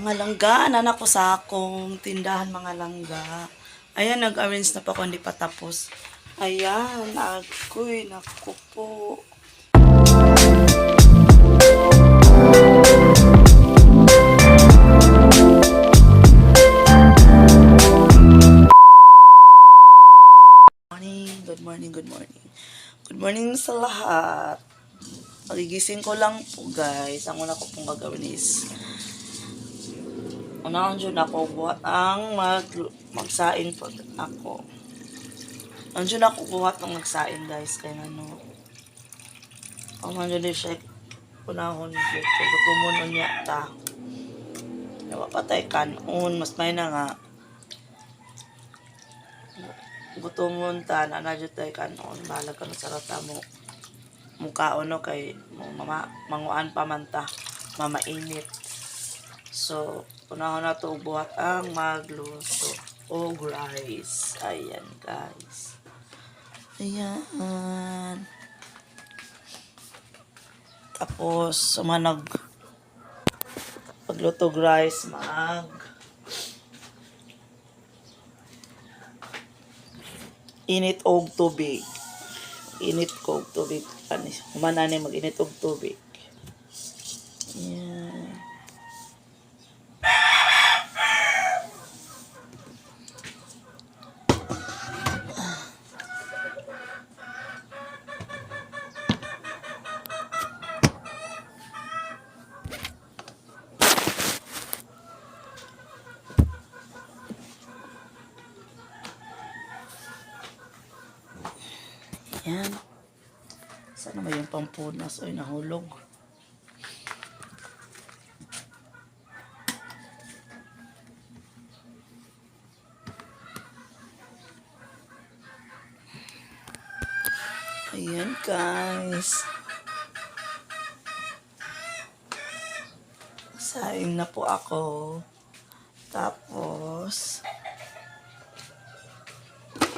Mga langga, anak ko sa akong tindahan mga langga. Ayan, nag-arrange na pa ako, hindi pa tapos. Ayan, agoy, naku po. Good morning, good morning. Good morning sa lahat. Pagigising ko lang po guys. Ang una ko pong gagawin is unahan dyan ako buhat ang magsain po ako. Nandiyan ako buhat ng magsain guys. Kaya ano. Ang nandiyan din siya unahon dito. Gutumon niya ta. Nawa patay kanon. Mas may na nga. Gutumon ta na nandiyan tayo kanon. Bahala ka na sa rata mo. Mukhaon no kay manguan pa man ta. Mamainit. So, unahon na to buhat ang magluto og rice. Ayan, guys. Ayan. Tapos, sumanag pagluto og rice, init og tubig. Init ko og tubig. Humanani mag-init og tubig. Ayan. Ayan. Saan naman yung pampunas? Oy, nahulog. Ayan, guys. Saing na po ako. Tapos,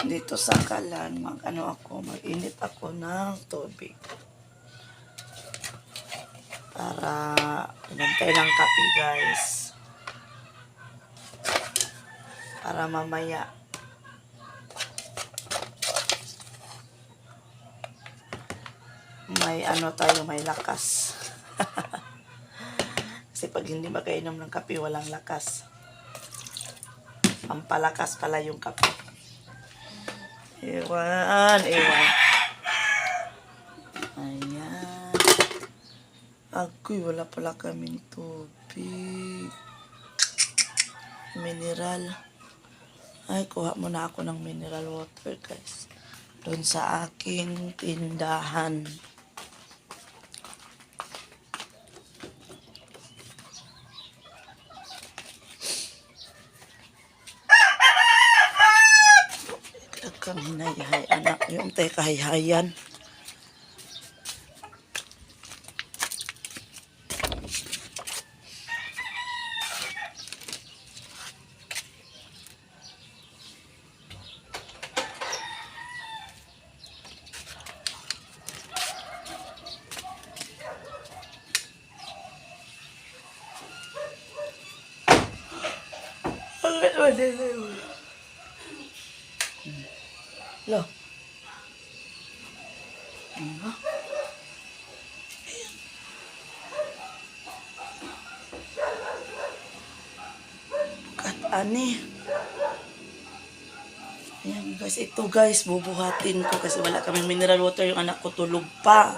dito sa kalan, mag-init ako ng tubig. Para, inantay ng kape, guys. Para mamaya, may lakas. Kasi pag hindi makainom ng kape, walang lakas. Ang palakas pala yung kape. Ewan. Ayan. Agoy, wala pala kaming tubig. Mineral. Ay, kuha muna ako ng mineral water, guys. Doon sa aking tindahan. Kang hinayhay, anak. Yung tayo kahayhayan. Lo. Ani. Ayan guys, ito guys, bubuhatin ko kasi wala kaming mineral water, yung anak ko tulog pa.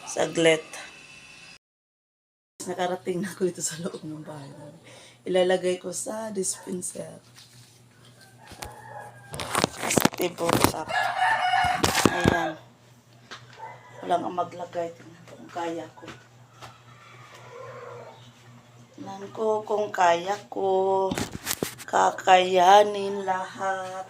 Saglit. Nakarating na ako dito sa loob ng bahay. Ilalagay ko sa dispenser. Sa table top. Ayan. Walang ang maglagay. Tingnan ko kung kaya ko. Tingnan ko kung kaya ko. Kakayanin lahat.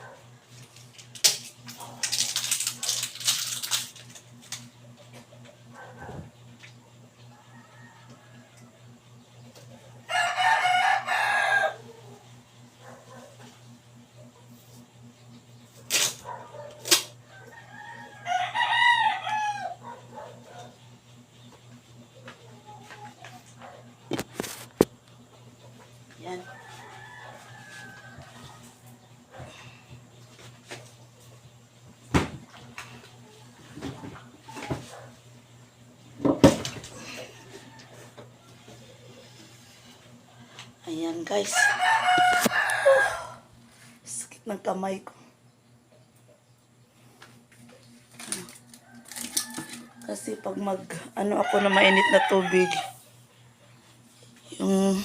Ayan guys. Sakit ng kamay ko. Kasi pag ako na mainit na tubig, yung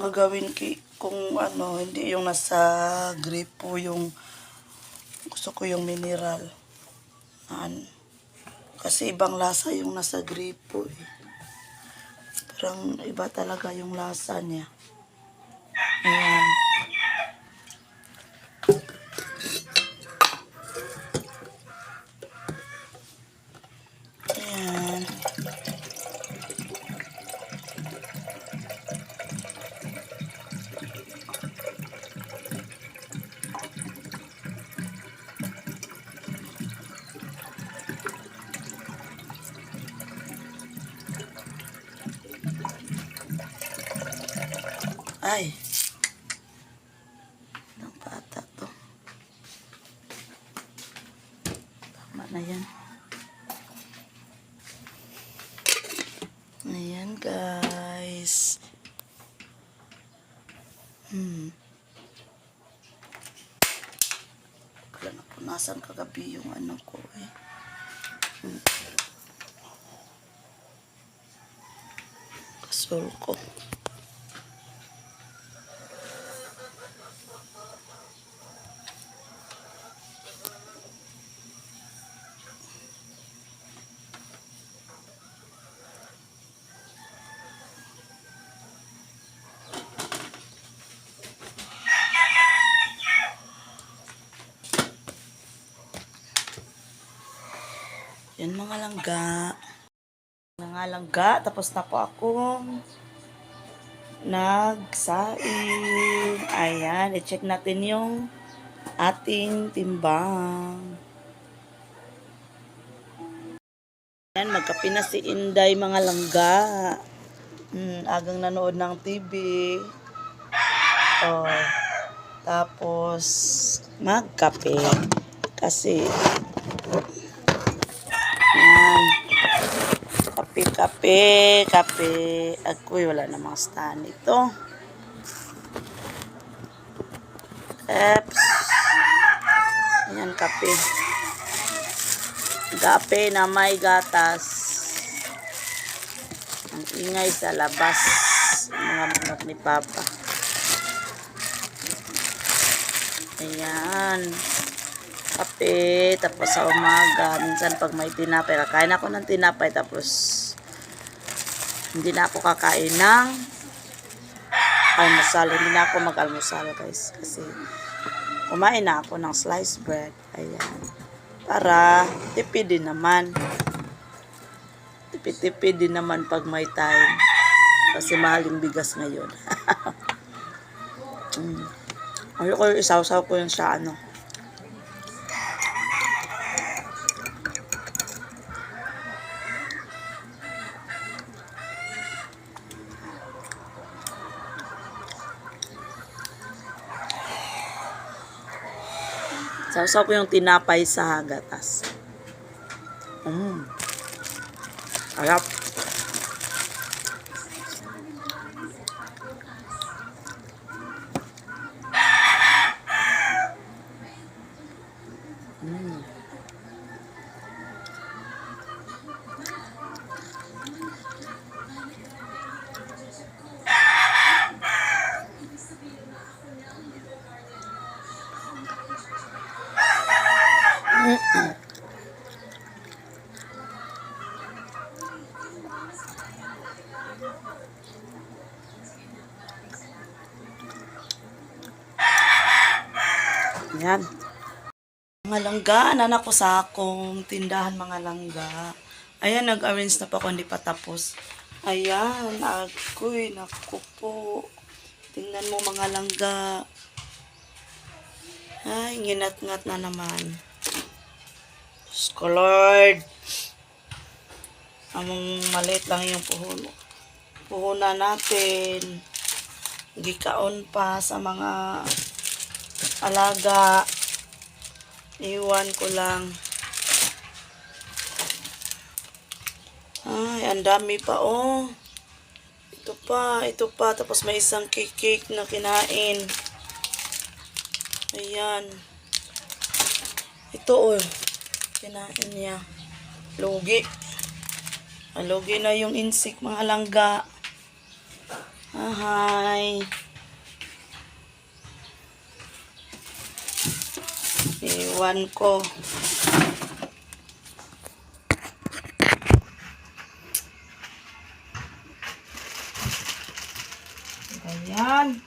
magawin kung hindi yung nasa gripo, yung gusto ko yung mineral. Kasi ibang lasa yung nasa gripo eh. Parang iba talaga yung lasa niya. Ayan. Ayan. Ay. Ang bata to. Tama na yan. Ayan guys. Kala napunasan kagabi yung ko eh. Kasol ko. Yan mga langga. Tapos na po akong nagsaing. Ayan, i-check natin yung ating timbang. Ayan, magkape na si Inday mga langga. Agang nanood ng TV. Oh, tapos magkape. Kasi yan. Kape. Ako'y wala namang stand ito. Eps. Ayan, kape. Kape na may gatas. Ang ingay sa labas. Mga manok ni Papa. Ayan. Kape, tapos sa umaga, minsan pag may tinapay, kakain ako ng tinapay, tapos hindi na ako kakain ng almusal. Hindi na ako mag-almusal guys, kasi kumain na ako ng sliced bread. Ayan. Para tipid din naman. Tipid din naman pag may time. Kasi mahaling bigas ngayon. Ayoko yung isaw-saw ko yung sa Sausaw ko yung tinapay sa gatas. Arap. Yan. Mga langga, anak ko sa akong tindahan mga langga. Ayan, nag-arrange na pa ako, hindi pa tapos. Ayan, ako'y, naku po. Tingnan mo mga langga. Ay, nginat-ngat na naman. Diyos ko, Lord. Among maliit lang yung puhunan natin. Gikaon pa sa mga alaga. Iwan ko lang. Ay, ang dami pa oh. Ito pa. Tapos may isang cake na kinain. Ayan. Ito oh. Kinain niya. Lugi. Lugi na yung insik mga langga. Hi. Iwan ko. Ayan.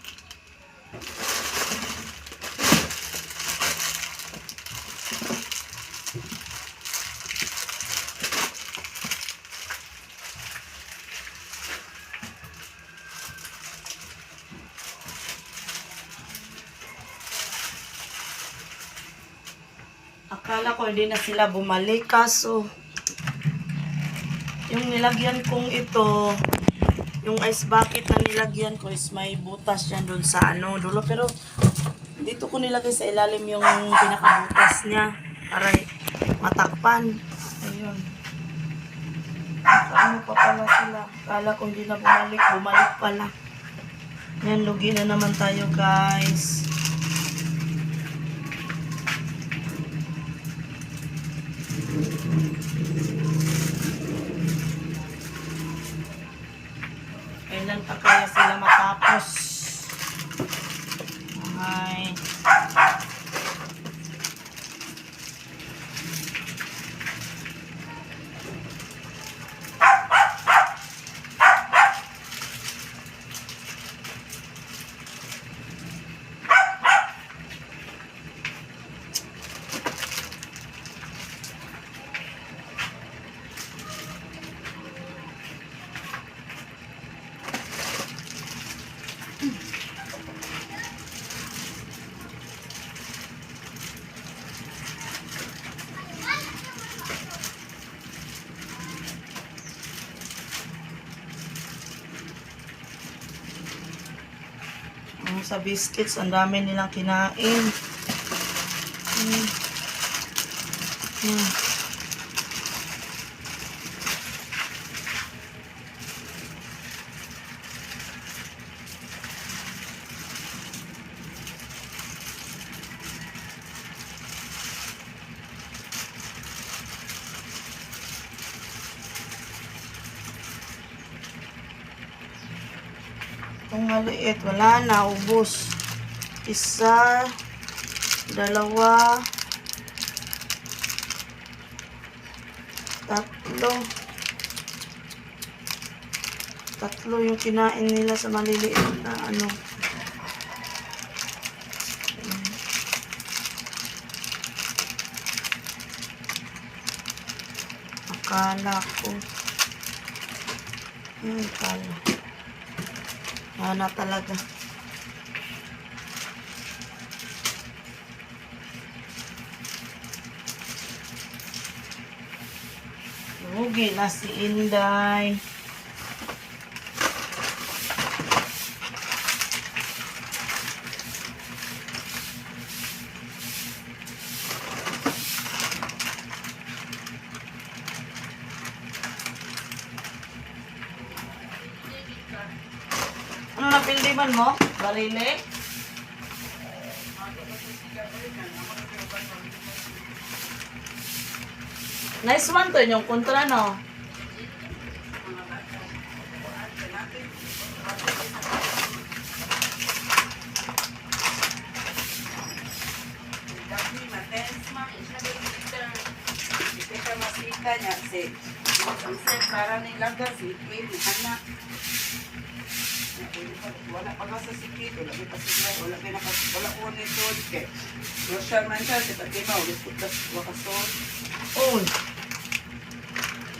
Akala ko hindi na sila bumalik kaso yung nilagyan kong ito, yung ice bucket na nilagyan ko is may butas yan doon sa dulo, pero dito ko nilagay sa ilalim yung pinakabutas niya para matakpan. Ayun. Ano pa pala sila? Akala ko hindi na bumalik pala. Yan, lugi na naman tayo guys. Kailan pa kaya sila matapos? Ay. Sa biscuits, ang dami nilang kinain. Itong maliit, wala na, ubos. Isa, dalawa, tatlo yung kinain nila sa maliliit na akala ko Ana talaga. Lugi na si Inday. Ano na pildiman mo? Barili? Nice one to yung kontra, no? Para nilaga si Queen, anak. Wala pa nga sa sikit, wala pa sigla, wala ko nito, kaya Rosyal man siya, si Fatima, ulit ko tas wakasol. Oh.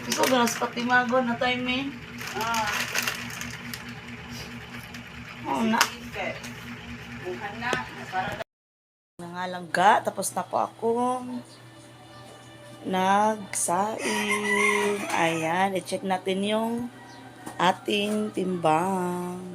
Gusto ko na sa patimagon na time eh. Oo na. Buhan na, para Nangalangga, tapos na po ako nagsaing. Ayan, i-check natin yung ating timbang.